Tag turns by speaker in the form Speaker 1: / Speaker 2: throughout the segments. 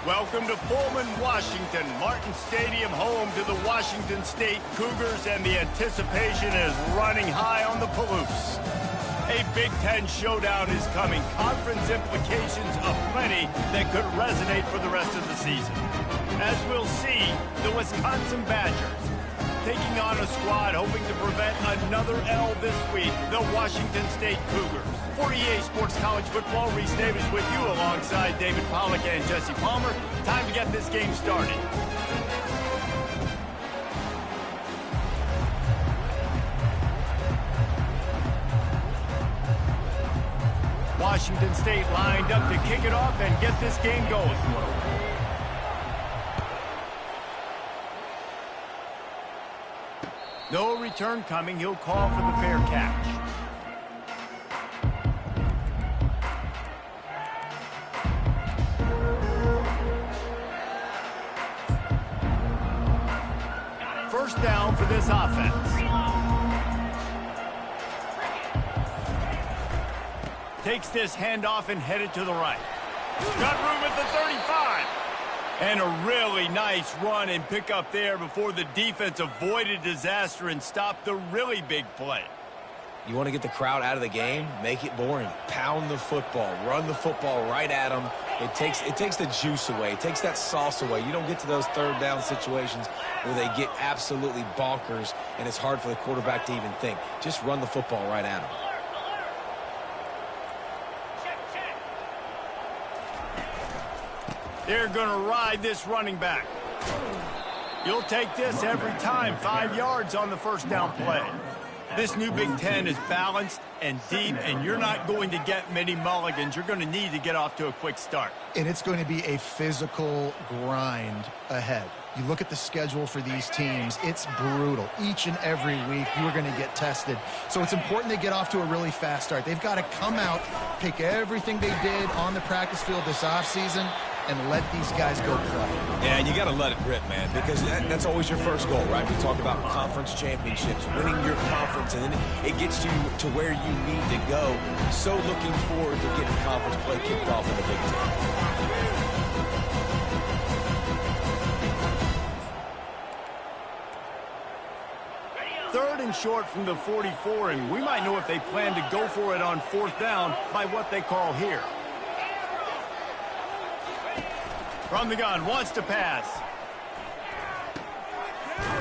Speaker 1: Welcome to Pullman, Washington. Martin Stadium, home to the Washington State Cougars, and the anticipation is running high on the Palouse. A Big Ten showdown is coming. Conference implications aplenty that could resonate for the rest of the season. As we'll see, the Wisconsin Badgers taking on a squad hoping to prevent another L this week, the Washington State Cougars. For EA Sports College Football, Reese Davis with you alongside David Pollack and Jesse Palmer. Time to get this game started. Washington State lined up to kick it off and get this game going. No return coming. He'll call for the fair catch. First down for this offense. Takes this handoff and headed to the right. Got room at the 35. And a really nice run and pick up there before the defense avoided disaster and stopped the really big play.
Speaker 2: You want to get the crowd out of the game? Make it boring. Pound the football. Run the football right at them. It takes the juice away. It takes that sauce away. You don't get to those third down situations where they get absolutely bonkers and it's hard for the quarterback to even think. Just run the football right at them.
Speaker 1: They're going to ride this running back. You'll take this every time. 5 yards on the first down play. This new Big Ten is balanced and deep, and you're not going to get many mulligans. You're going to need to get off to a quick start.
Speaker 3: And it's going to be a physical grind ahead. You look at the schedule for these teams, it's brutal. Each and every week, you're going to get tested. So it's important they get off to a really fast start. They've got to come out, pick everything they did on the practice field this offseason, and let these guys go play.
Speaker 2: Yeah, and you got to let it rip, man, because that's always your first goal, right? We talk about conference championships, winning your conference, and then it gets you to where you need to go. So looking forward to getting conference play kicked off in the Big Ten.
Speaker 1: Third and short from the 44, and we might know if they plan to go for it on fourth down by what they call here. From the gun, wants to pass.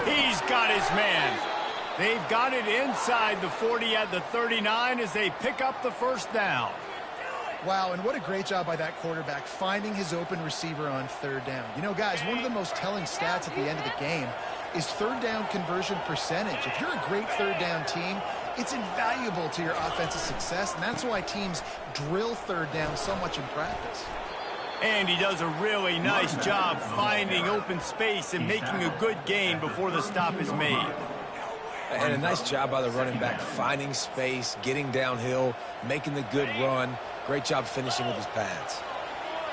Speaker 1: He's got his man. They've got it inside the 40 at the 39 as they pick up the first down.
Speaker 3: Wow, and what a great job by that quarterback finding his open receiver on third down. You know, guys, one of the most telling stats at the end of the game is third down conversion percentage. If you're a great third down team, it's invaluable to your offensive success, and that's why teams drill third down so much in practice.
Speaker 1: And he does a really nice job finding open space and making a good gain before the stop is made.
Speaker 2: And a nice job by the running back, finding space, getting downhill, making the good run. Great job finishing with his pads.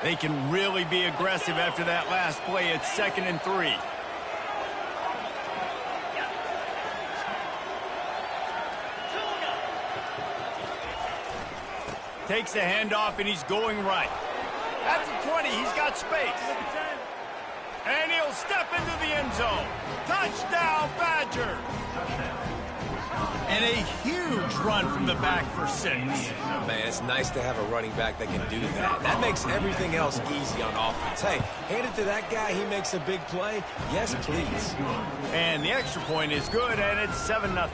Speaker 1: They can really be aggressive after that last play. It's 2nd and 3. Takes the handoff and he's going right. At the 20, he's got space. And he'll step into the end zone. Touchdown, Badgers. And a huge run from the back for 6.
Speaker 2: Man, it's nice to have a running back that can do that. That makes everything else easy on offense. Hey, hand it to that guy, he makes a big play. Yes, please.
Speaker 1: And the extra point is good, and it's 7-0.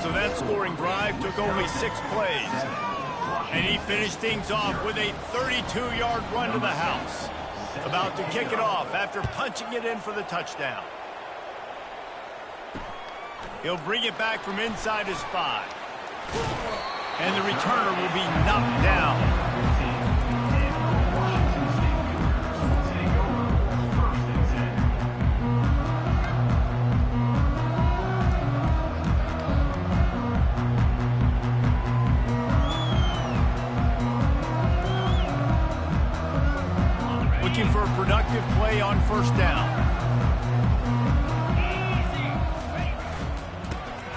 Speaker 1: So that scoring drive took only 6 plays. And he finished things off with a 32-yard run to the house. About to kick it off after punching it in for the touchdown. He'll bring it back from inside his 5. And the returner will be knocked down. Looking for a productive play on first down.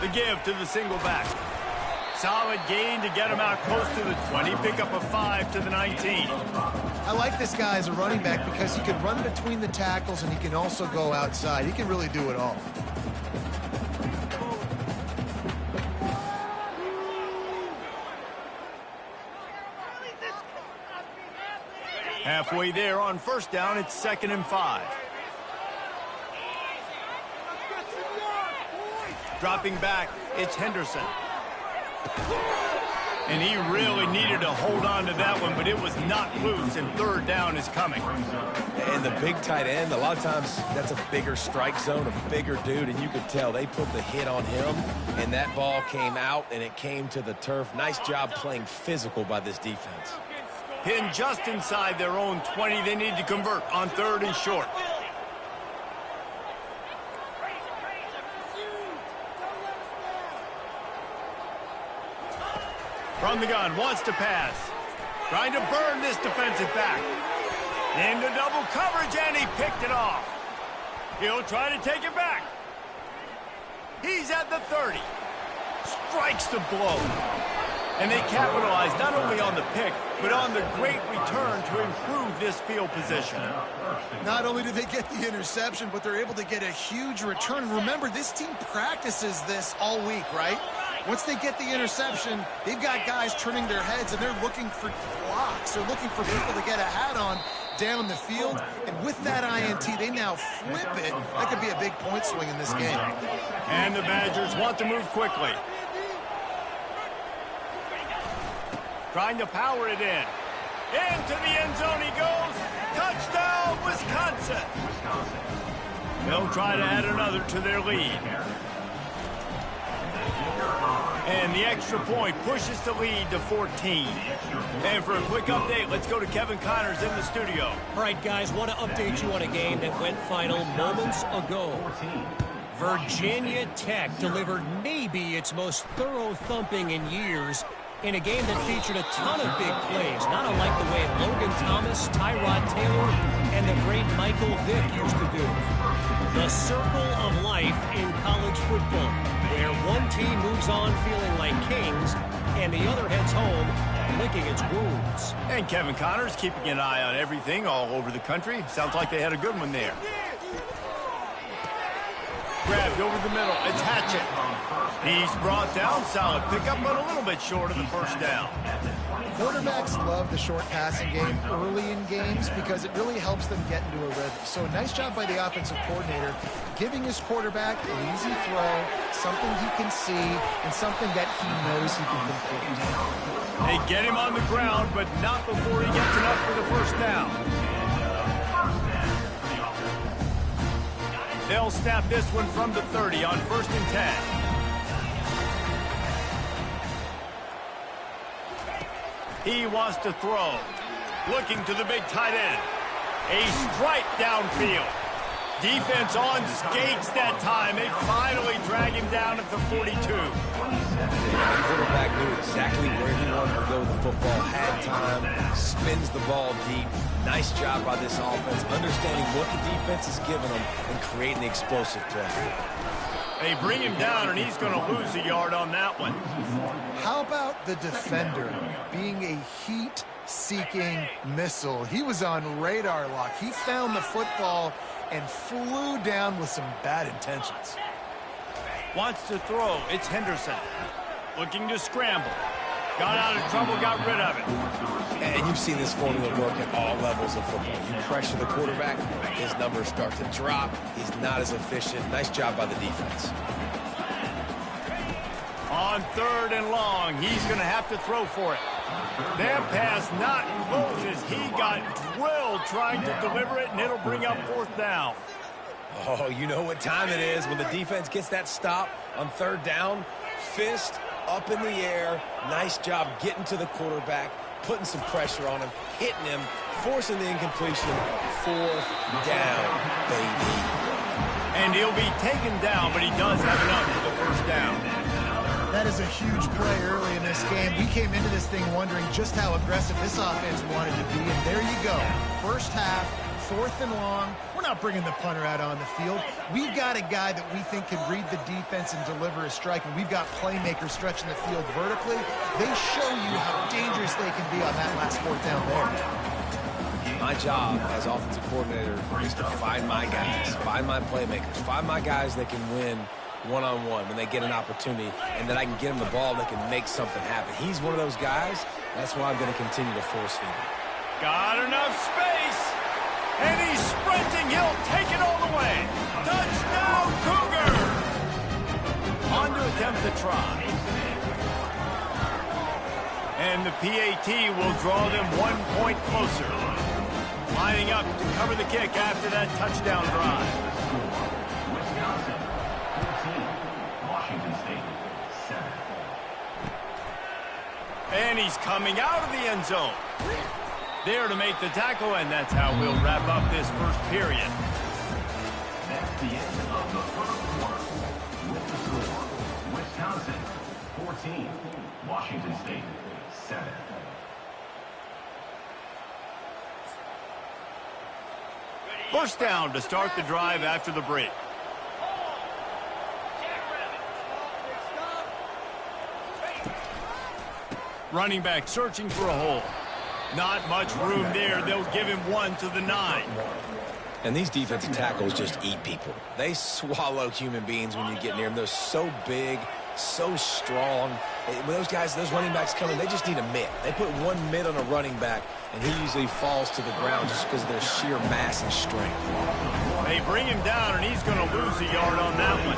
Speaker 1: The give to the single back. Solid gain to get him out close to the 20. Pick up a 5 to the 19.
Speaker 3: I like this guy as a running back because he can run between the tackles and he can also go outside. He can really do it all.
Speaker 1: Halfway there on first down, it's 2nd and 5. Dropping back, it's Henderson. And he really needed to hold on to that one, but it was not loose, and 3rd down is coming.
Speaker 2: And the big tight end, a lot of times that's a bigger strike zone, a bigger dude, and you could tell they put the hit on him, and that ball came out, and it came to the turf. Nice job playing physical by this defense.
Speaker 1: Pinned just inside their own 20. They need to convert on 3rd and short. From the gun, wants to pass. Trying to burn this defensive back. Into double coverage, and he picked it off. He'll try to take it back. He's at the 30. Strikes the blow. And they capitalize not only on the pick, but on the great return to improve this field position.
Speaker 3: Not only do they get the interception, but they're able to get a huge return. Remember, this team practices this all week, right? Once they get the interception, they've got guys turning their heads, and they're looking for blocks. They're looking for people to get a hat on down the field. And with that INT, they now flip it. That could be a big point swing in this game.
Speaker 1: And the Badgers want to move quickly. Trying to power it in. Into the end zone he goes. Touchdown, Wisconsin. They'll try to add another to their lead. And the extra point pushes the lead to 14. And for a quick update, let's go to Kevin Connors in the studio.
Speaker 4: All right, guys, want to update you on a game that went final moments ago. Virginia Tech delivered maybe its most thorough thumping in years in a game that featured a ton of big plays, not unlike the way Logan Thomas, Tyrod Taylor, and the great Michael Vick used to do. The circle of life in college football, where one team moves on feeling like kings, and the other heads home licking its wounds.
Speaker 1: And Kevin Connors keeping an eye on everything all over the country. Sounds like they had a good one there. Grabbed over the middle. It's Hatchett. He's brought down. Solid pickup, but a little bit short of the first down.
Speaker 3: Quarterbacks love the short passing game early in games because it really helps them get into a rhythm. So nice job by the offensive coordinator giving his quarterback an easy throw, something he can see, and something that he knows he can complete.
Speaker 1: They get him on the ground, but not before he gets enough for the first down. They'll snap this one from the 30 on 1st and 10. He wants to throw. Looking to the big tight end. A strike downfield. Defense on skates that time. They finally drag him down at the 42.
Speaker 2: The quarterback knew exactly where he wanted to go with the football. Had time. Spins the ball deep. Nice job by this offense, understanding what the defense is giving them and creating the explosive play.
Speaker 1: They bring him down, and he's going to lose a yard on that one.
Speaker 3: How about the defender being a heat-seeking missile? He was on radar lock. He found the football and flew down with some bad intentions.
Speaker 1: Wants to throw. It's Henderson. Looking to scramble. Got out of trouble, got rid of it.
Speaker 2: And you've seen this formula work at all levels of football. You pressure the quarterback, his numbers start to drop. He's not as efficient. Nice job by the defense.
Speaker 1: On 3rd and long, he's going to have to throw for it. That pass not close as he got drilled trying to deliver it, and it'll bring up 4th down.
Speaker 2: Oh, you know what time it is when the defense gets that stop on 3rd down. Fist up in the air. Nice job getting to the quarterback, putting some pressure on him, hitting him, forcing the incompletion. 4th down, baby.
Speaker 1: And he'll be taken down, but he does have enough for the 1st down.
Speaker 3: That is a huge play early in this game. We came into this thing wondering just how aggressive this offense wanted to be, and there you go. First half, 4th and long. We're we're not bringing the punter out on the field. We've got a guy that we think can read the defense and deliver a strike, and we've got playmakers stretching the field vertically. They show you how dangerous they can be on that last fourth down there.
Speaker 2: My job as offensive coordinator is to find my guys, find my playmakers, find my guys that can win one-on-one when they get an opportunity, and that I can get them the ball that can make something happen. He's one of those guys. That's why I'm going to continue to force feed him.
Speaker 1: Got enough space, and he's sprinting. He'll take it all the way. Touchdown, Cougar! On to attempt the try. And the PAT will draw them 1 point closer. Lining up to cover the kick after that touchdown drive. And he's coming out of the end zone. There to make the tackle, and that's how we'll wrap up this first period.
Speaker 5: That's the end of the first quarter. With the score, Wisconsin 14, Washington State 7.
Speaker 1: First down to start the drive after the break. Running back searching for a hole. Not much room there. They'll give him one to the 9.
Speaker 2: And these defensive tackles just eat people. They swallow human beings when you get near them. They're so big, so strong. When those guys, those running backs come in, they just need a mitt. They put one mitt on a running back, and he usually falls to the ground just because of their sheer mass and strength.
Speaker 1: They bring him down, and he's going to lose a yard on that one.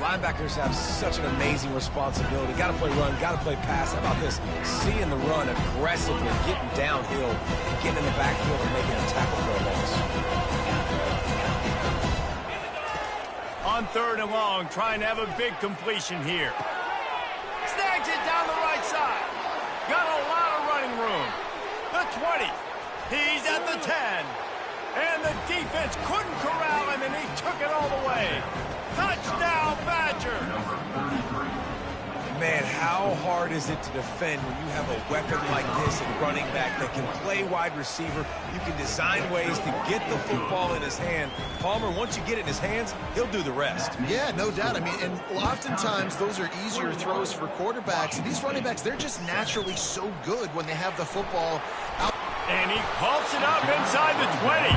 Speaker 2: Linebackers have such an amazing responsibility. Got to play run, got to play pass. How about this? Seeing the run aggressively, getting downhill, getting in the backfield and making a tackle for a loss.
Speaker 1: On 3rd and long, trying to have a big completion here. Snags it down the right side. Got a lot of running room. The 20. He's at the 10. And the defense couldn't corral him, and he took it all the way. Touchdown, Badger!
Speaker 2: Man, how hard is it to defend when you have a weapon like this at running back that can play wide receiver? You can design ways to get the football in his hand. Palmer, once you get it in his hands, he'll do the rest.
Speaker 3: Yeah, no doubt. I mean, and oftentimes those are easier throws for quarterbacks. And these running backs, they're just naturally so good when they have the football out.
Speaker 1: And he coughs it up inside the 20.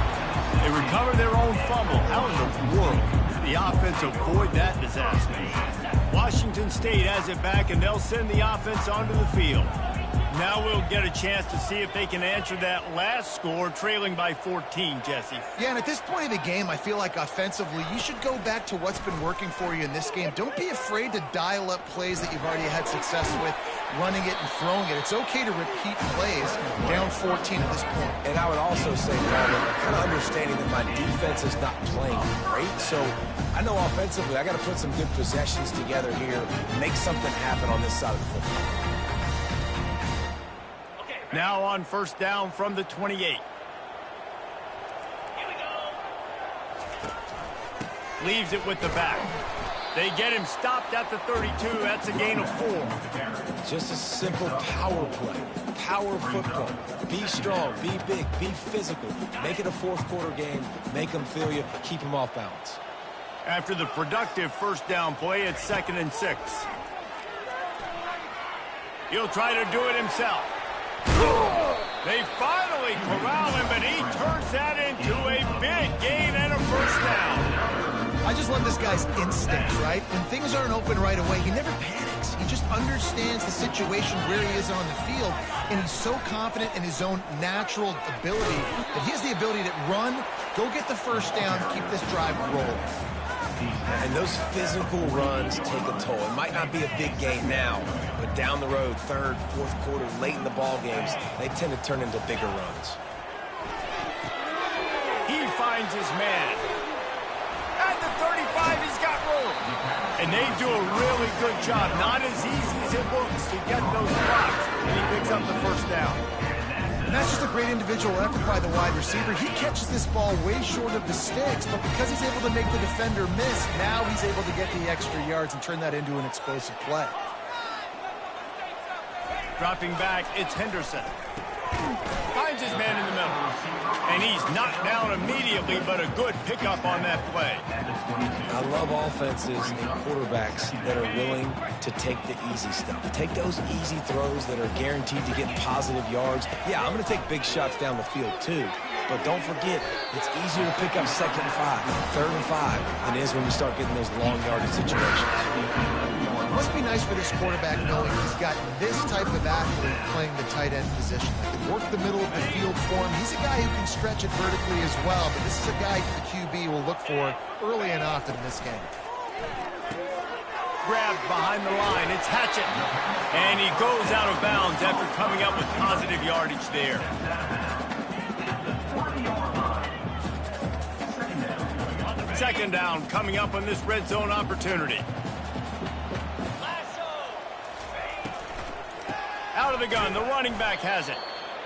Speaker 1: They recover their own fumble. How in the world did the offense avoid that disaster? Washington State has it back, and they'll send the offense onto the field. Now we'll get a chance to see if they can answer that last score, trailing by 14, Jesse.
Speaker 3: Yeah, and at this point of the game, I feel like offensively, you should go back to what's been working for you in this game. Don't be afraid to dial up plays that you've already had success with, running it and throwing it. It's okay to repeat plays down 14 at this point.
Speaker 2: And I would also say, Palmer, I'm kind of understanding that my defense is not playing great, so I know offensively I got to put some good possessions together here, make something happen on this side of the football.
Speaker 1: Now on first down from the 28. Here we go. Leaves it with the back. They get him stopped at the 32. That's a gain of 4.
Speaker 2: Just a simple power play. Power football. Be strong, be big, be physical. Make it a fourth quarter game. Make them feel you. Keep them off balance.
Speaker 1: After the productive first down play, it's 2nd and 6. He'll try to do it himself. They finally corral him, but he turns that into a big gain and a first down.
Speaker 3: I just love this guy's instincts, right? When things aren't open right away, he never panics. He just understands the situation where he is on the field, and he's so confident in his own natural ability that he has the ability to run, go get the first down, keep this drive rolling.
Speaker 2: And those physical runs take a toll. It might not be a big game now, but down the road, 3rd, 4th quarter, late in the ball games, they tend to turn into bigger runs.
Speaker 1: He finds his man. At the 35, he's got room. And they do a really good job. Not as easy as it looks to get those blocks. And he picks up the first down.
Speaker 3: And that's just a great individual effort by the wide receiver. He catches this ball way short of the sticks, but because he's able to make the defender miss, now he's able to get the extra yards and turn that into an explosive play.
Speaker 1: Dropping back, it's Henderson. Finds finds his man in the middle. And he's knocked down immediately, but a good pickup on that play.
Speaker 2: I love offenses and quarterbacks that are willing to take the easy stuff. Take those easy throws that are guaranteed to get positive yards. Yeah, I'm going to take big shots down the field too. But don't forget, it's easier to pick up 2nd and 5, 3rd and 5 than it is when you start getting those long yardage situations.
Speaker 3: It must be nice for this quarterback knowing he's got this type of athlete playing the tight end position. That can work the middle of the field for him. He's a guy who can stretch it vertically as well, but this is a guy the QB will look for early and often in this game.
Speaker 1: Grabbed behind the line. It's Hatchett. And he goes out of bounds after coming up with positive yardage there. Second down coming up on this red zone opportunity. Out of the gun, the running back has it.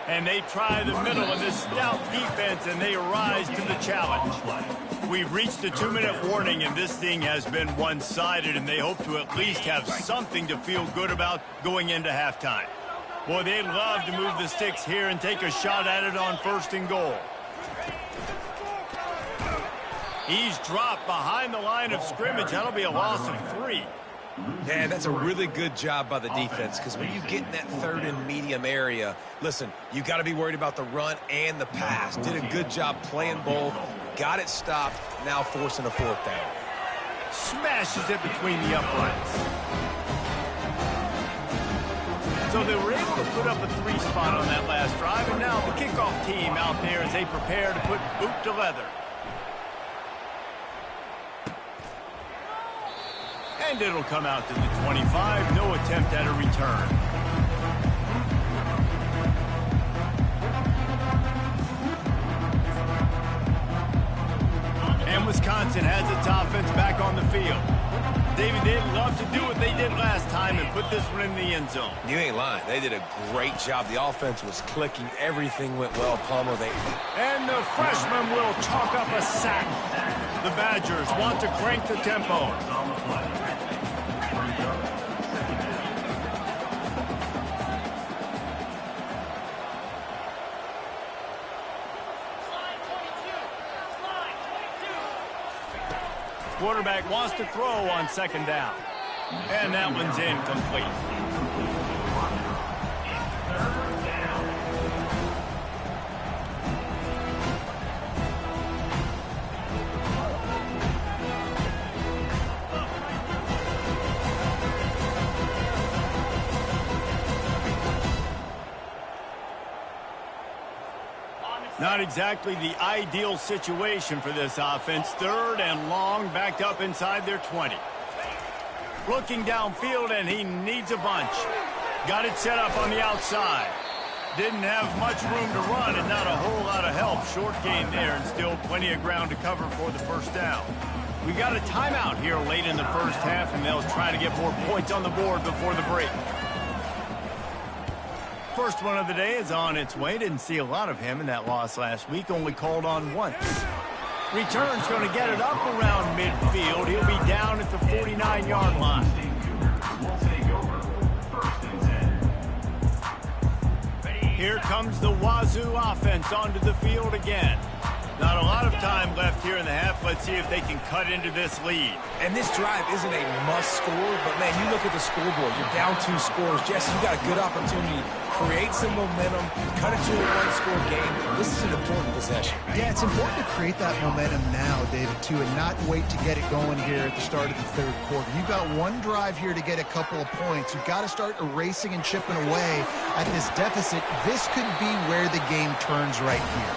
Speaker 1: And they try the middle of this stout defense, and they rise to the challenge. We've reached the 2-minute warning, and this thing has been one-sided, and they hope to at least have something to feel good about going into halftime. Boy, they'd love to move the sticks here and take a shot at it on 1st and goal. He's dropped behind the line of scrimmage. That'll be a loss of 3.
Speaker 2: Yeah, that's a really good job by the defense, because when you get in that 3rd and medium area, listen, you got to be worried about the run and the pass. Did a good job playing both, got it stopped, now forcing a 4th down.
Speaker 1: Smashes it between the uprights. So they were able to put up a 3 spot on that last drive, and now the kickoff team out there as they prepare to put boot to leather. And it'll come out to the 25. No attempt at a return. And Wisconsin has its offense back on the field. David, they'd love to do what they did last time and put this one in the end zone.
Speaker 2: You ain't lying. They did a great job. The offense was clicking. Everything went well. Palmer,
Speaker 1: And the freshman will chalk up a sack. The Badgers want to crank the tempo. Quarterback wants to throw on 2nd down. And that one's incomplete. Not exactly the ideal situation for this offense. 3rd and long, backed up inside their 20. Looking downfield, and he needs a bunch. Got it set up on the outside. Didn't have much room to run and not a whole lot of help. Short gain there and still plenty of ground to cover for the 1st down. We got a timeout here late in the 1st half, and they'll try to get more points on the board before the break. First one of the day is on its way. Didn't see a lot of him in that loss last week. Only called on once. Return's going to get it up around midfield. He'll be down at the 49-yard line. Here comes the WAZZU offense onto the field again. Not a lot of time left here in the half. Let's see if they can cut into this lead.
Speaker 2: And this drive isn't a must score, but, man, you look at the scoreboard. You're down 2 scores. Jesse, you got a good opportunity. Create some momentum. Cut it to a 1-score game. This is an important possession.
Speaker 3: Yeah, it's important to create that momentum now, David, too, and not wait to get it going here at the start of the 3rd quarter. You've got one drive here to get a couple of points. You've got to start erasing and chipping away at this deficit. This could be where the game turns right here.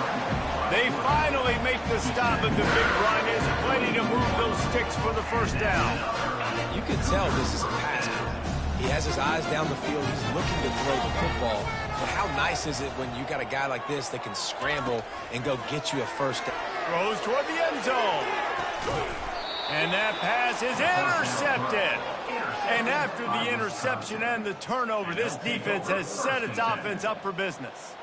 Speaker 1: They finally make the stop, but the big run is plenty to move those sticks for the 1st down.
Speaker 2: You can tell this is a pass play. He has his eyes down the field. He's looking to throw the football. But how nice is it when you got a guy like this that can scramble and go get you a 1st down?
Speaker 1: Throws toward the end zone. And that pass is intercepted. And after the interception and the turnover, this defense has set its offense up for business.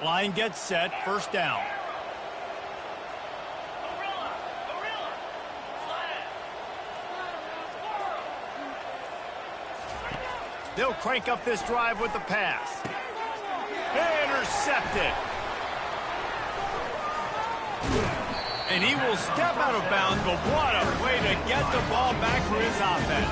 Speaker 1: Line gets set, first down. They'll crank up this drive with the pass. Intercepted. And he will step out of bounds, but what a way to get the ball back for his offense.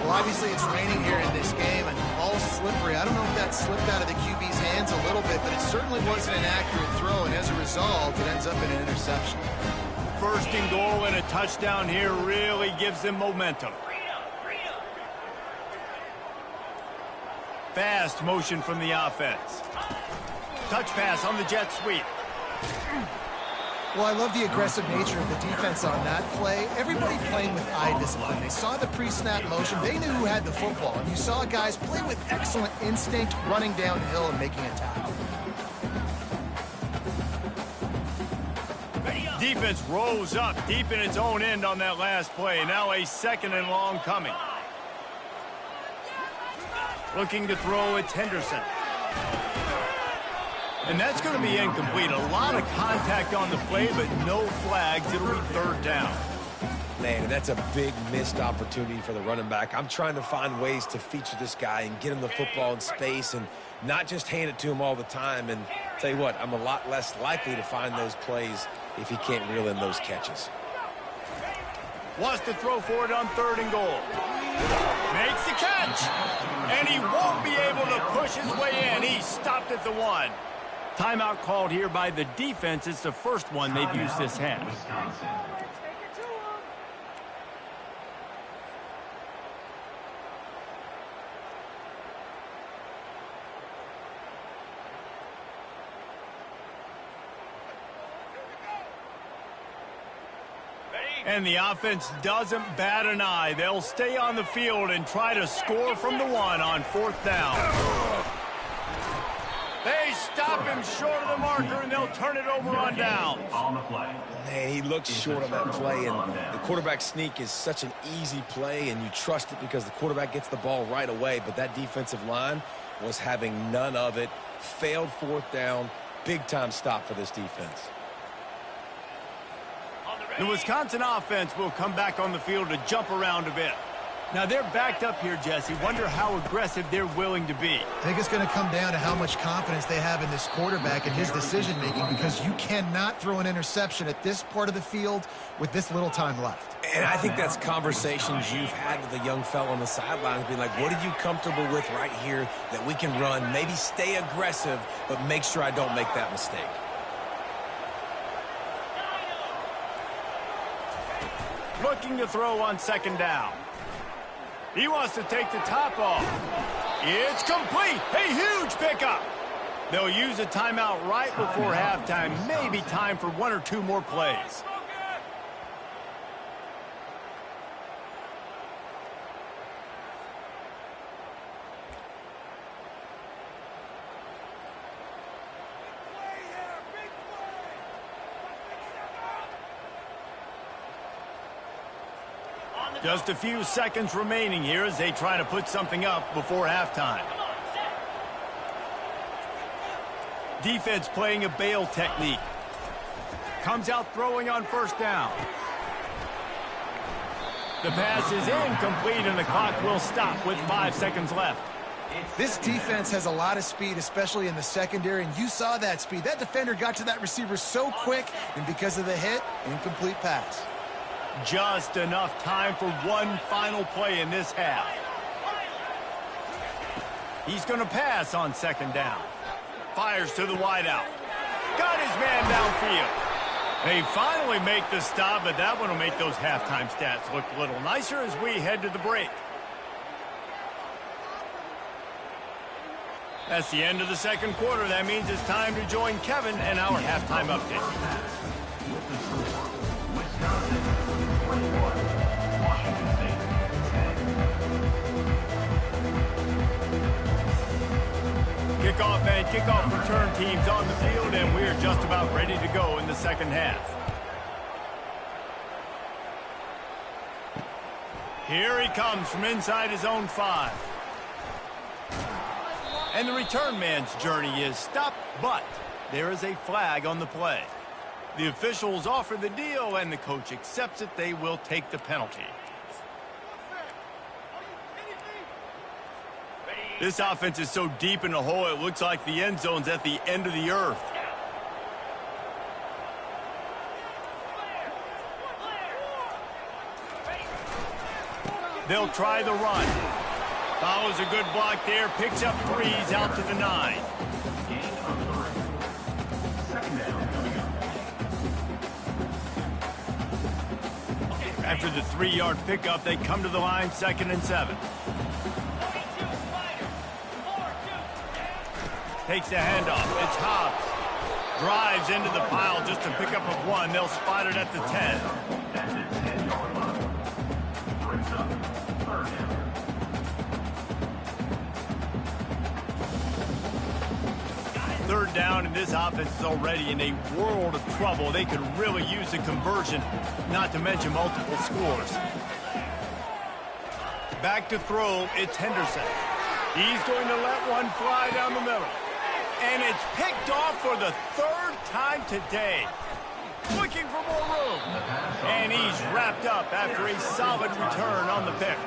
Speaker 3: Well, obviously it's raining here in this game and all slippery. I don't know if that slipped out of the QB's hands a little bit, but it certainly wasn't an accurate throw, and as a result, it ends up in an interception.
Speaker 1: First and goal and a touchdown here really gives them momentum. Fast motion from the offense. Touch pass on the jet sweep.
Speaker 3: Well, I love the aggressive nature of the defense on that play. Everybody playing with eye discipline. They saw the pre-snap motion. They knew who had the football. And you saw guys play with excellent instinct, running downhill and making a tackle.
Speaker 1: Defense rose up deep in its own end on that last play. Now a second and long coming. Looking to throw, it's Henderson. And that's going to be incomplete. A lot of contact on the play, but no flags. It'll be third down.
Speaker 2: Man, that's a big missed opportunity for the running back. I'm trying to find ways to feature this guy and get him the football in space and not just hand it to him all the time. And tell you what, I'm a lot less likely to find those plays if he can't reel in those catches.
Speaker 1: Wants to throw for it on third and goal. Makes the catch. And he won't be able to push his way in. He stopped at the 1. Timeout called here by the defense. It's the first one they've used this half. And the offense doesn't bat an eye. They'll stay on the field and try to score from the 1 on fourth down. They stop him short of the marker, and they'll turn it over on downs.
Speaker 2: Man, he looked short on that play, and the quarterback sneak is such an easy play, and you trust it because the quarterback gets the ball right away, but that defensive line was having none of it. Failed fourth down. Big-time stop for this defense.
Speaker 1: The Wisconsin offense will come back on the field to jump around a bit. Now they're backed up here, Jesse. Wonder how aggressive they're willing to be.
Speaker 3: I think it's going to come down to how much confidence they have in this quarterback and his decision-making, because you cannot throw an interception at this part of the field with this little time left.
Speaker 2: And I think that's conversations you've had with a young fellow on the sidelines, being like, what are you comfortable with right here that we can run? Maybe stay aggressive, but make sure I don't make that mistake.
Speaker 1: Looking to throw on second down. He wants to take the top off. It's complete. A huge pickup. They'll use a timeout right before halftime. Maybe time for 1 or 2 more plays. Just a few seconds remaining here as they try to put something up before halftime. Defense playing a bail technique. Comes out throwing on first down. The pass is incomplete and the clock will stop with 5 seconds left.
Speaker 3: This defense has a lot of speed, especially in the secondary, and you saw that speed. That defender got to that receiver so quick, and because of the hit, incomplete pass.
Speaker 1: Just enough time for one final play in this half. He's going to pass on second down. Fires to the wideout. Got his man downfield. They finally make the stop, but that one will make those halftime stats look a little nicer as we head to the break. That's the end of the second quarter. That means it's time to join Kevin and our halftime update. Kickoff and kickoff return teams on the field, and we're just about ready to go in the second half. Here he comes from inside his own 5. And the return man's journey is stopped, but there is a flag on the play. The officials offer the deal, and the coach accepts it. They will take the penalty. This offense is so deep in the hole, it looks like the end zone's at the end of the earth. They'll try the run. Follows a good block there, picks up threes out to the 9. After the 3-yard pickup, they come to the line, 2nd and 7. Takes the handoff. It's Hobbs. Drives into the pile just to pick up a 1. They'll spot it at the 10. Third down, and this offense is already in a world of trouble. They could really use a conversion, not to mention multiple scores. Back to throw, it's Henderson. He's going to let one fly down the middle. And it's picked off for the 3rd time today. Looking for more room. And he's wrapped up after a solid return on the pick.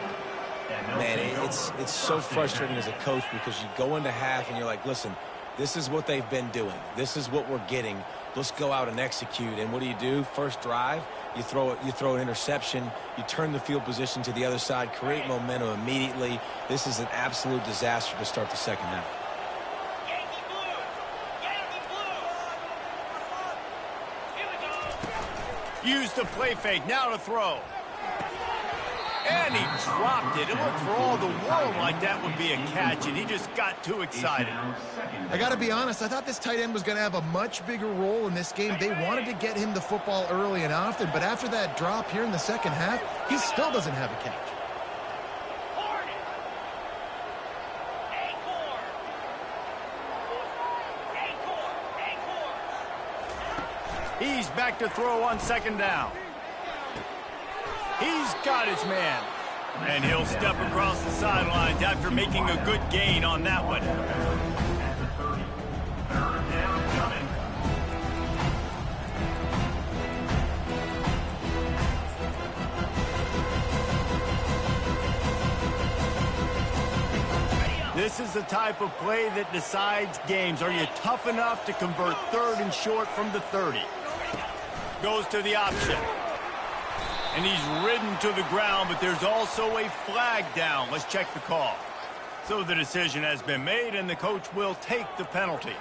Speaker 2: Man, it's so frustrating as a coach because you go into half and you're like, listen, this is what they've been doing. This is what we're getting. Let's go out and execute. And what do? First drive, you throw an interception, you turn the field position to the other side, create momentum immediately. This is an absolute disaster to start the second half.
Speaker 1: Use the play fake, now to throw. And he dropped it. It looked for all the world like that would be a catch, and he just got too excited.
Speaker 3: I got to be honest, I thought this tight end was going to have a much bigger role in this game. They wanted to get him the football early and often, but after that drop here in the second half, he still doesn't have a catch.
Speaker 1: He's back to throw on 2nd down. He's got his man. And he'll step across the sidelines after making a good gain on that one. This is the type of play that decides games. Are you tough enough to convert 3rd and short from the 30? Goes to the option. And he's ridden to the ground, but there's also a flag down. Let's check the call. So the decision has been made, and the coach will take the penalty.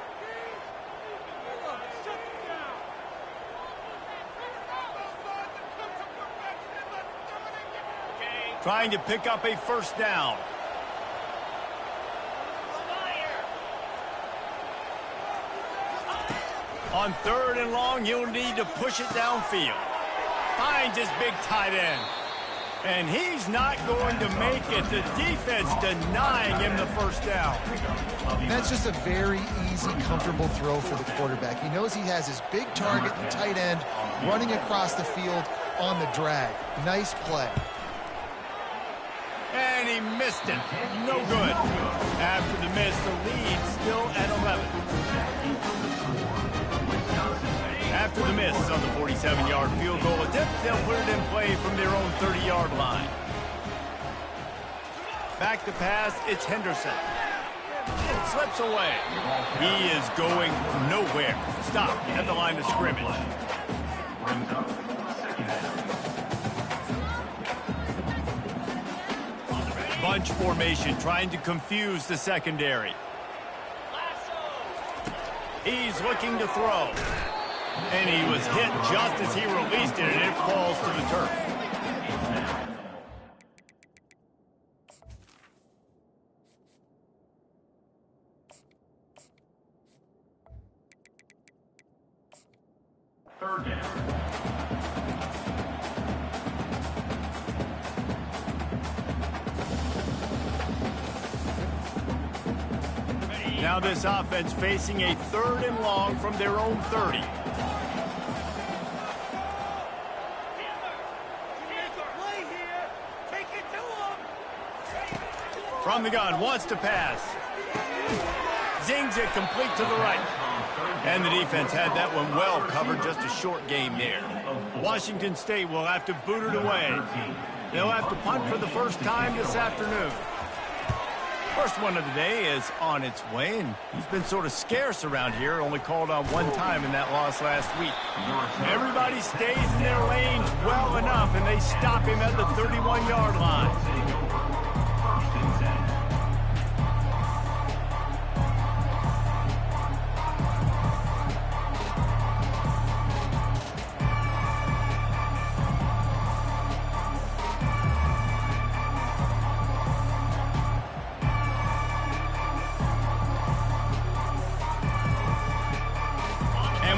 Speaker 1: Trying to pick up a 1st down. On 3rd and long, you'll need to push it downfield. Finds his big tight end. And he's not going to make it. The defense denying him the 1st down.
Speaker 3: That's just a very easy, comfortable throw for the quarterback. He knows he has his big target, the tight end, running across the field on the drag. Nice play.
Speaker 1: And he missed it. No good. After the miss, the lead still at 11. After the miss on the 47-yard field goal attempt, they'll put it in play from their own 30-yard line. Back to pass, it's Henderson. It slips away. He is going nowhere. Stop at the line of scrimmage. Bunch formation trying to confuse the secondary. He's looking to throw. And he was hit just as he released it, and it falls to the turf.
Speaker 5: Third down.
Speaker 1: Now this offense facing a 3rd and long from their own 30. From the gun, wants to pass. Zings it complete to the right. And the defense had that one well covered, just a short game there. Washington State will have to boot it away. They'll have to punt for the first time this afternoon. First one of the day is on its way, and he's been sort of scarce around here, only called on one time in that loss last week. Everybody stays in their lanes well enough, and they stop him at the 31-yard line.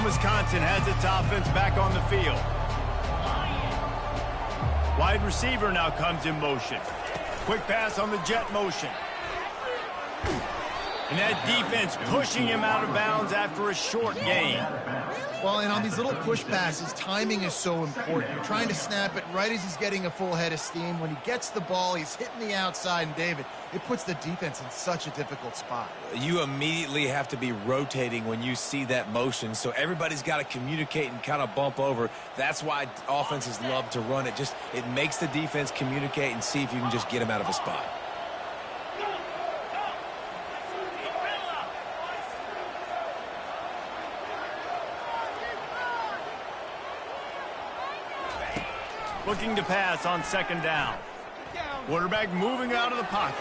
Speaker 1: Wisconsin has its offense back on the field. Wide receiver now comes in motion. Quick pass on the jet motion. And that defense pushing him out of bounds after a short gain.
Speaker 3: Well, and on these little push passes, timing is so important. You're trying to snap it right as he's getting a full head of steam. When he gets the ball, he's hitting the outside, and David, it puts the defense in such a difficult spot.
Speaker 2: You immediately have to be rotating when you see that motion, so everybody's got to communicate and kind of bump over. That's why offenses love to run it. It makes the defense communicate and see if you can just get him out of a spot.
Speaker 1: Looking to pass on second down. Quarterback moving out of the pocket.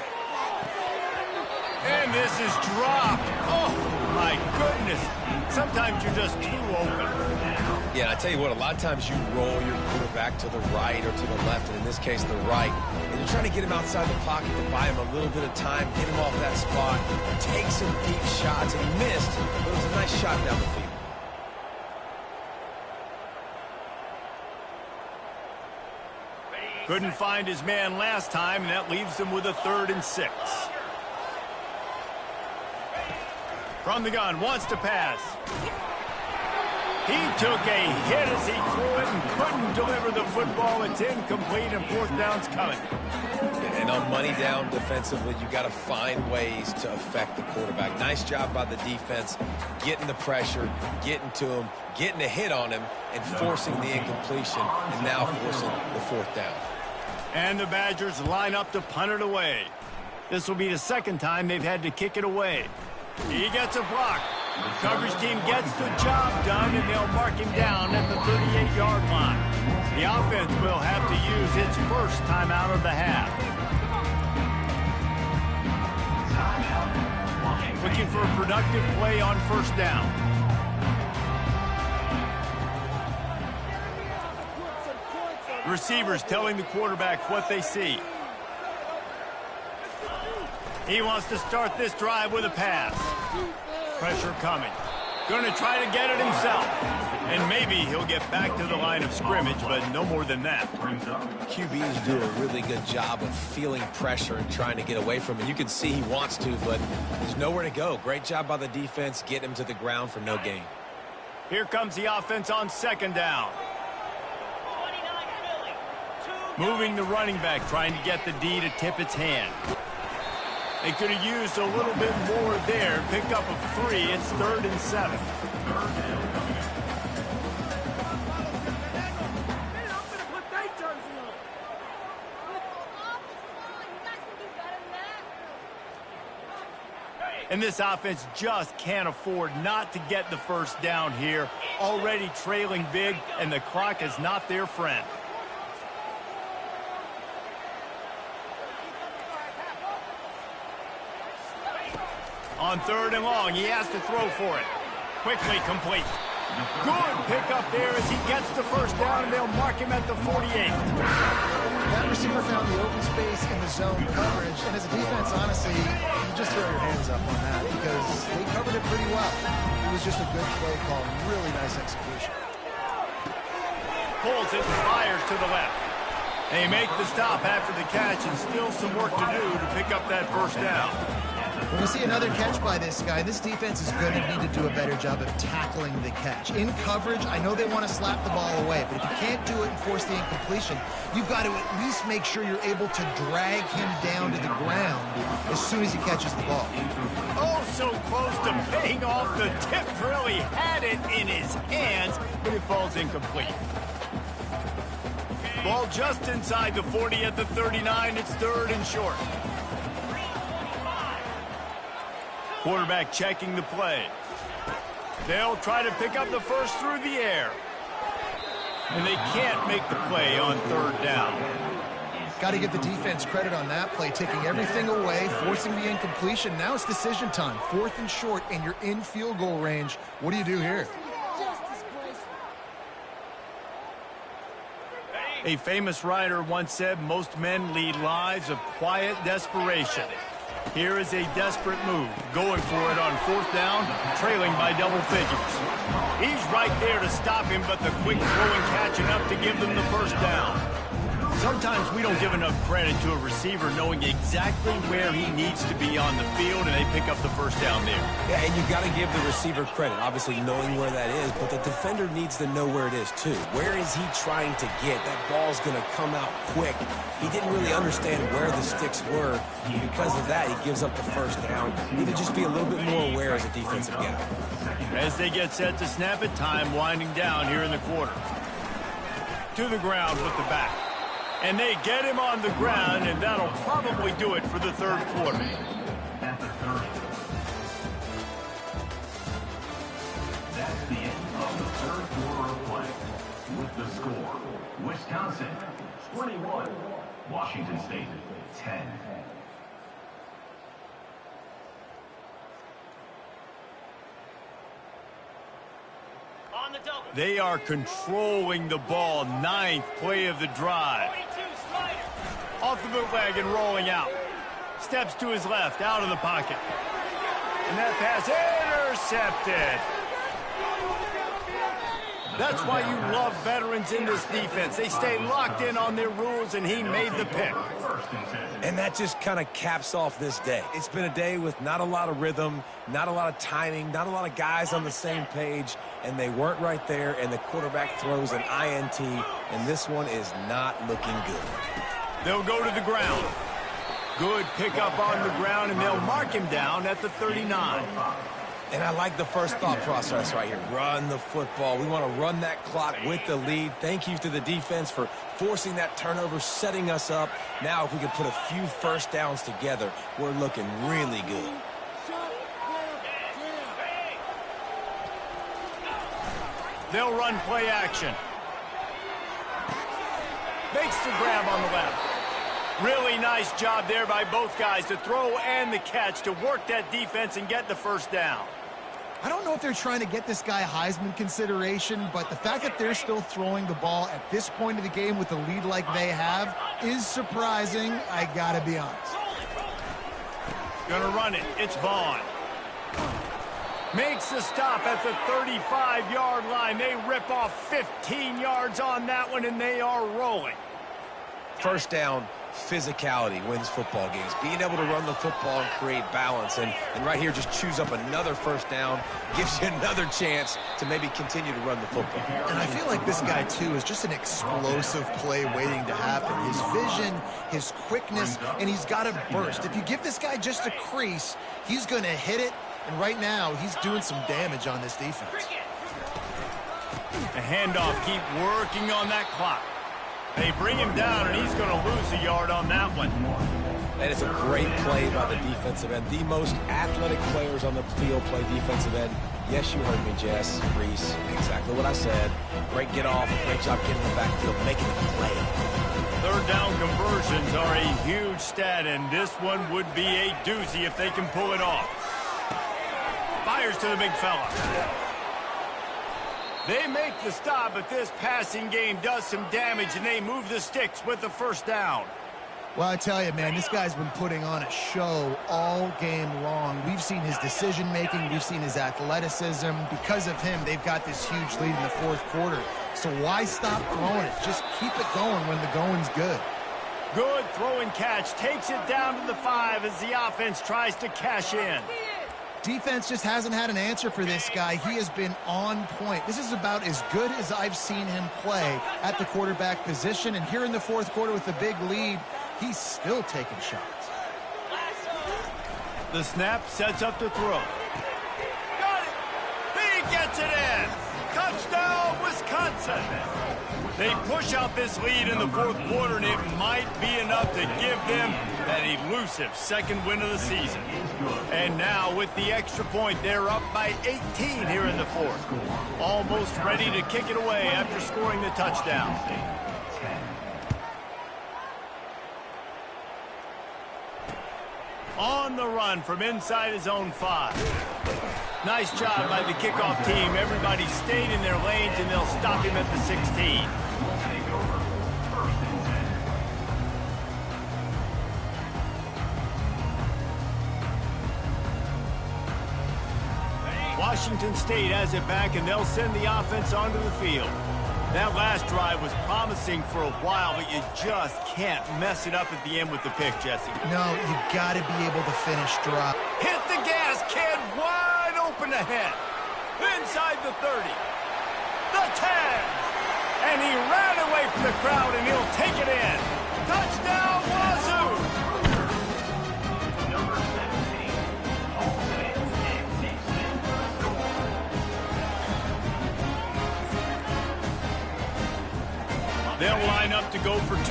Speaker 1: And this is dropped. Oh, my goodness. Sometimes you're just too open.
Speaker 2: Yeah, and I tell you what, a lot of times you roll your quarterback to the right or to the left, and in this case, the right. And you're trying to get him outside the pocket to buy him a little bit of time, get him off that spot, take some deep shots, and he missed, but it was a nice shot down the field.
Speaker 1: Couldn't find his man last time, and that leaves him with a 3rd and 6. From the gun, wants to pass. He took a hit as he threw it and couldn't deliver the football. It's incomplete, and 4th down's coming.
Speaker 2: And on money down defensively, you got to find ways to affect the quarterback. Nice job by the defense, getting the pressure, getting to him, getting a hit on him, and forcing the incompletion, and now forcing the 4th down.
Speaker 1: And the Badgers line up to punt it away. This will be the second time they've had to kick it away. He gets a block. The coverage team gets the job done, and they'll mark him down at the 38-yard line. The offense will have to use its first timeout of the half. Looking for a productive play on 1st down. Receivers telling the quarterback what they see. He wants to start this drive with a pass. Pressure coming. Going to try to get it himself. And maybe he'll get back to the line of scrimmage, but no more than that.
Speaker 2: QBs do a really good job of feeling pressure and trying to get away from it. You can see he wants to, but there's nowhere to go. Great job by the defense, get him to the ground for no gain.
Speaker 1: Here comes the offense on 2nd down. Moving the running back, trying to get the D to tip its hand. They could have used a little bit more there. Pick up a 3. It's 3rd and 7. And this offense just can't afford not to get the 1st down here. Already trailing big, and the clock is not their friend. On 3rd and long, he has to throw for it. Quickly complete. Good pickup there as he gets the 1st down, and they'll mark him at the 48.
Speaker 3: That receiver found the open space in the zone coverage, and as a defense, honestly, you just throw your hands up on that because they covered it pretty well. It was just a good play call, really nice execution.
Speaker 1: Pulls it and fires to the left. They make the stop after the catch, and still some work to do to pick up that 1st down.
Speaker 3: When we see another catch by this guy, this defense is going to need to do a better job of tackling the catch. In coverage, I know they want to slap the ball away, but if you can't do it in force the incompletion, you've got to at least make sure you're able to drag him down to the ground as soon as he catches the ball.
Speaker 1: Oh, so close to paying off. The tip really had it in his hands, but it falls incomplete. Ball just inside the 40 at the 39. It's 3rd and short. Quarterback checking the play. They'll try to pick up the first through the air. And they can't make the play on 3rd down.
Speaker 3: Got to give the defense credit on that play, taking everything away, forcing the incompletion. Now it's decision time. 4th and short, and you're in field goal range. What do you do here?
Speaker 1: A famous writer once said, most men lead lives of quiet desperation. Here is a desperate move, going for it on 4th down, trailing by double figures. He's right there to stop him, but the quick throw and catch enough to give them the first down. Sometimes we don't give enough credit to a receiver knowing exactly where he needs to be on the field, and they pick up the first down there.
Speaker 2: Yeah, and you got to give the receiver credit, obviously knowing where that is, but the defender needs to know where it is too. Where is he trying to get? That ball's going to come out quick. He didn't really understand where the sticks were. Because of that, he gives up the first down. You need to just be a little bit more aware as a defensive guy.
Speaker 1: As they get set to snap it, time winding down here in the quarter. To the ground with the back. And they get him on the ground, and that'll probably do it for the 3rd quarter.
Speaker 5: At the 30. That's the end of the 3rd quarter of play. With the score, Wisconsin 21, Washington State 10.
Speaker 1: They are controlling the ball. 9th play of the drive. Off the bootleg and rolling out. Steps to his left, out of the pocket. And that pass intercepted. That's why you love veterans in this defense. They stay locked in on their rules, and he made the pick.
Speaker 2: And that just kind of caps off this day. It's been a day with not a lot of rhythm, not a lot of timing, not a lot of guys on the same page, and they weren't right there, and the quarterback throws an INT, and this one is not looking good.
Speaker 1: They'll go to the ground. Good pickup on the ground, and they'll mark him down at the 39.
Speaker 2: And I like the first thought process right here. Run the football. We want to run that clock with the lead. Thank you to the defense for forcing that turnover, setting us up. Now if we can put a few first downs together, we're looking really good.
Speaker 1: They'll run play action. Makes the grab on the left. Really nice job there by both guys to throw and the catch to work that defense and get the first down.
Speaker 3: I don't know if they're trying to get this guy Heisman consideration, but the fact that they're still throwing the ball at this point of the game with a lead like they have is surprising, I gotta be honest.
Speaker 1: Gonna run it. It's Vaughn. Makes the stop at the 35-yard line. They rip off 15 yards on that one, and they are rolling.
Speaker 2: First down, physicality wins football games. Being able to run the football and create balance. And right here, just choose up another first down, gives you another chance to maybe continue to run the football.
Speaker 3: And I feel like this guy, too, is just an explosive play waiting to happen. His vision, his quickness, and he's got a burst. If you give this guy just a crease, he's going to hit it. And right now, he's doing some damage on this defense.
Speaker 1: The handoff, keep working on that clock. They bring him down, and he's going to lose a yard on that one.
Speaker 2: That is a great play by the defensive end. The most athletic players on the field play defensive end. Yes, you heard me, Jess, Reese. Exactly what I said. Great get off. Great job getting in the backfield, making the play.
Speaker 1: Third down conversions are a huge stat, and this one would be a doozy if they can pull it off. Fires to the big fella. They make the stop, but this passing game does some damage, and they move the sticks with the first down.
Speaker 3: Well, I tell you, man, this guy's been putting on a show all game long. We've seen his decision-making. We've seen his athleticism. Because of him, they've got this huge lead in the fourth quarter. So why stop throwing it? Just keep it going when the going's good.
Speaker 1: Good throw and catch. Takes it down to the 5 as the offense tries to cash in.
Speaker 3: Defense just hasn't had an answer for this guy. He has been on point. This is about as good as I've seen him play at the quarterback position. And here in the fourth quarter with the big lead, he's still taking shots.
Speaker 1: The snap sets up to throw. Got it! He gets it in! Touchdown, Wisconsin! They push out this lead in the fourth quarter, and it might be enough to give them that elusive second win of the season. And now, with the extra point, they're up by 18 here in the fourth. Almost ready to kick it away after scoring the touchdown. On the run from inside his own 5. Nice job by the kickoff team. Everybody stayed in their lanes, and they'll stop him at the 16. Washington State has it back, and they'll send the offense onto the field. That last drive was promising for a while, but you just can't mess it up at the end with the pick, Jesse.
Speaker 3: No, you got to be able to finish drop.
Speaker 1: Hit the gas, kid. Wide open ahead. Inside the 30. The 10. And he ran away from the crowd, and he'll take it in. Touchdown, WAZZU! They'll line up to go for 2.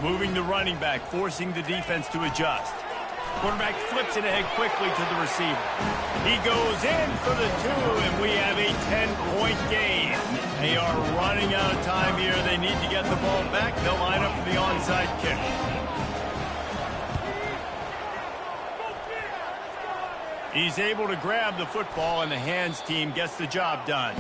Speaker 1: Moving the running back, forcing the defense to adjust. Quarterback flips it ahead quickly to the receiver. He goes in for the 2, and we have a 10-point game. They are running out of time here. They need to get the ball back. They'll line up for the onside kick. He's able to grab the football, and the hands team gets the job done.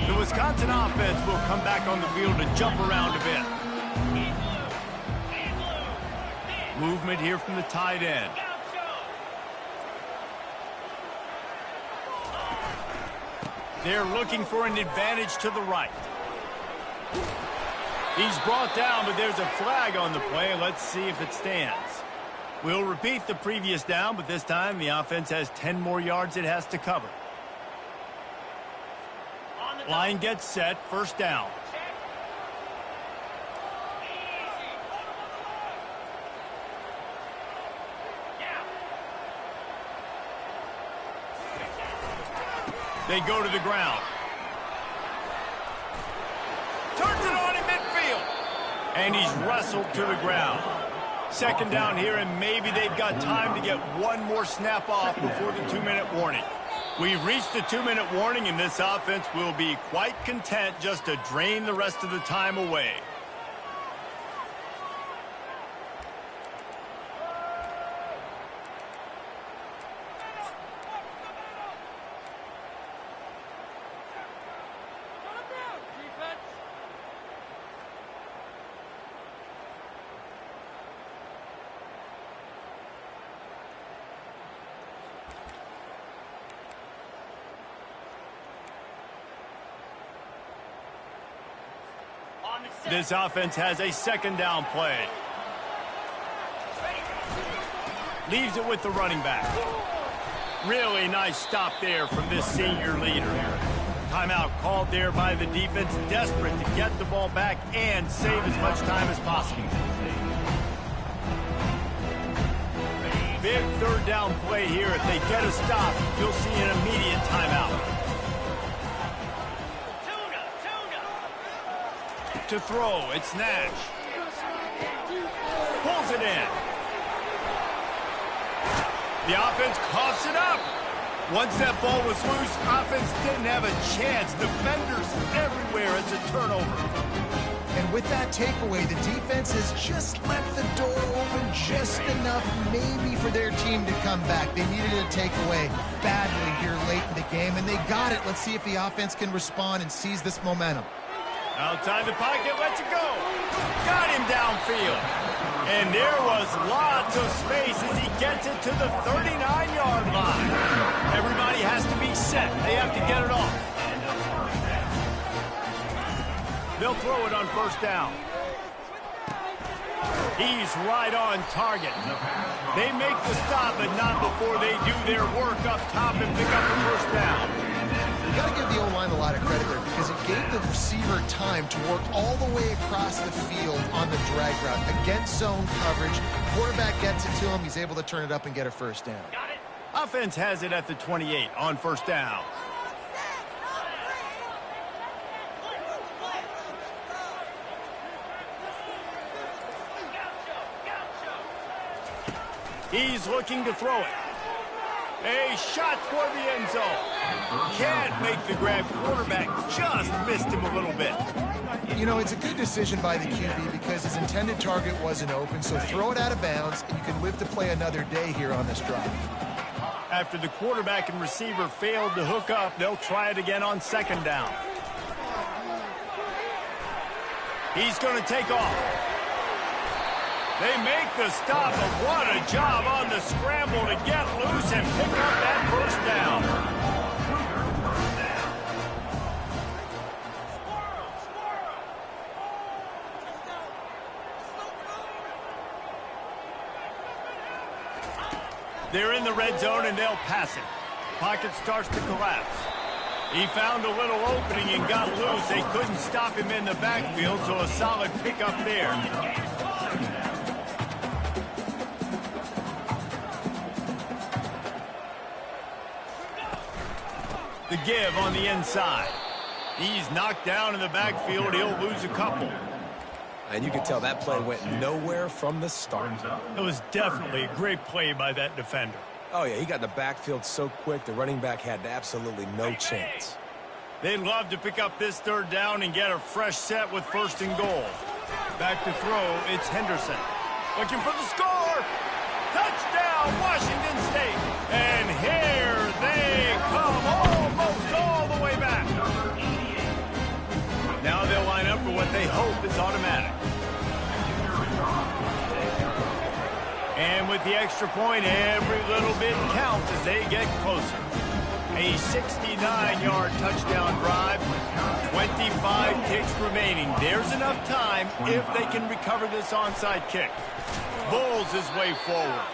Speaker 1: The Wisconsin offense will come back on the field to jump around a bit. Movement here from the tight end. They're looking for an advantage to the right. He's brought down, but there's a flag on the play. Let's see if it stands. We'll repeat the previous down, but this time the offense has 10 more yards it has to cover. Line gets set, first down. They go to the ground. Turns it on in midfield. And he's wrestled to the ground. Second down here, and maybe they've got time to get one more snap off before the 2-minute warning. We've reached the 2-minute warning, and this offense will be quite content just to drain the rest of the time away. This offense has a second down play. Leaves it with the running back. Really nice stop there from this senior leader. Timeout called there by the defense, desperate to get the ball back and save as much time as possible. Big third down play here. If they get a stop, you'll see an immediate timeout. To throw, it's Nash. Pulls it in. The offense coughs it up. Once that ball was loose, offense didn't have a chance. Defenders everywhere. It's a turnover.
Speaker 3: And with that takeaway, the defense has just left the door open just enough maybe for their team to come back. They needed a takeaway badly here late in the game, and they got it. Let's see if the offense can respond and seize this momentum.
Speaker 1: Outside the pocket, lets it go. Got him downfield. And there was lots of space as he gets it to the 39-yard line. Everybody has to be set. They have to get it off. They'll throw it on first down. He's right on target. They make the stop, but not before they do their work up top and pick up the first down.
Speaker 3: You got to give the O-line a lot of credit there because it gave the receiver time to work all the way across the field on the drag route against zone coverage. Quarterback gets it to him. He's able to turn it up and get a first down.
Speaker 1: Offense has it at the 28 on first down. He's looking to throw it. A shot toward the end zone. Can't make the grab. Quarterback just missed him a little bit.
Speaker 3: You know, it's a good decision by the QB because his intended target wasn't open, so throw it out of bounds, and you can live to play another day here on this drive.
Speaker 1: After the quarterback and receiver failed to hook up, they'll try it again on second down. He's going to take off. They make the stop, but what a job on the scramble to get loose and pick up that first down. They're in the red zone, and they'll pass it. Pocket starts to collapse. He found a little opening and got loose. They couldn't stop him in the backfield, so a solid pickup there. The give on the inside. He's knocked down in the backfield. He'll lose a couple.
Speaker 2: And you can tell that play went nowhere from the start.
Speaker 1: It was definitely a great play by that defender.
Speaker 2: Oh, yeah, he got in the backfield so quick, the running back had absolutely no chance.
Speaker 1: They'd love to pick up this third down and get a fresh set with first and goal. Back to throw, it's Henderson. Looking for the score. Touchdown, Washington State. And here they come, almost all the way back. Now they'll line up for what they hope is automatic. And with the extra point, every little bit counts as they get closer. A 69-yard touchdown drive, 25 kicks remaining. There's enough time if they can recover this onside kick. Bulls his way forward.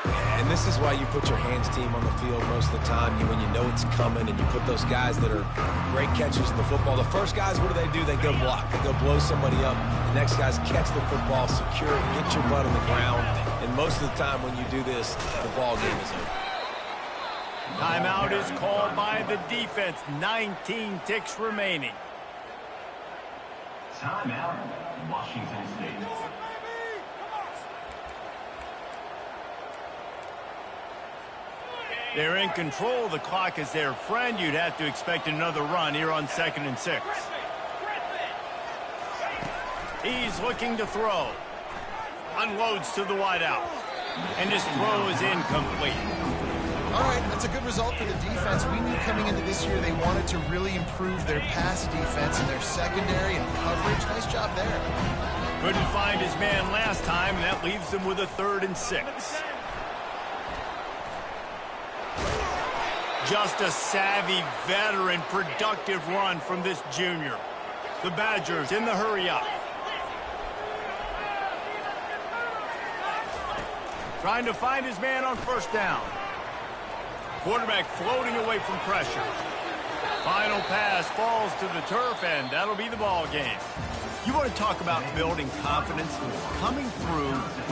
Speaker 2: And this is why you put your hands team on the field most of the time when you know it's coming, and you put those guys that are great catchers of the football. The first guys, what do? They go block. They go blow somebody up. The next guys catch the football, secure it, get your butt on the ground. And most of the time when you do this, the ball game is over.
Speaker 1: Timeout is called by the defense. 19 ticks remaining.
Speaker 5: Timeout, Washington State.
Speaker 1: They're in control. The clock is their friend. You'd have to expect another run here on 2nd and 6. He's looking to throw. Unloads to the wideout. And his throw is incomplete.
Speaker 3: All right, that's a good result for the defense. We knew coming into this year they wanted to really improve their pass defense and their secondary and coverage. Nice job there.
Speaker 1: Couldn't find his man last time, and that leaves them with a 3rd and 6. Just a savvy, veteran, productive run from this junior. The Badgers in the hurry-up. Trying to find his man on first down. Quarterback floating away from pressure. Final pass falls to the turf, and that'll be the ball game. You want to talk about building confidence? Coming through with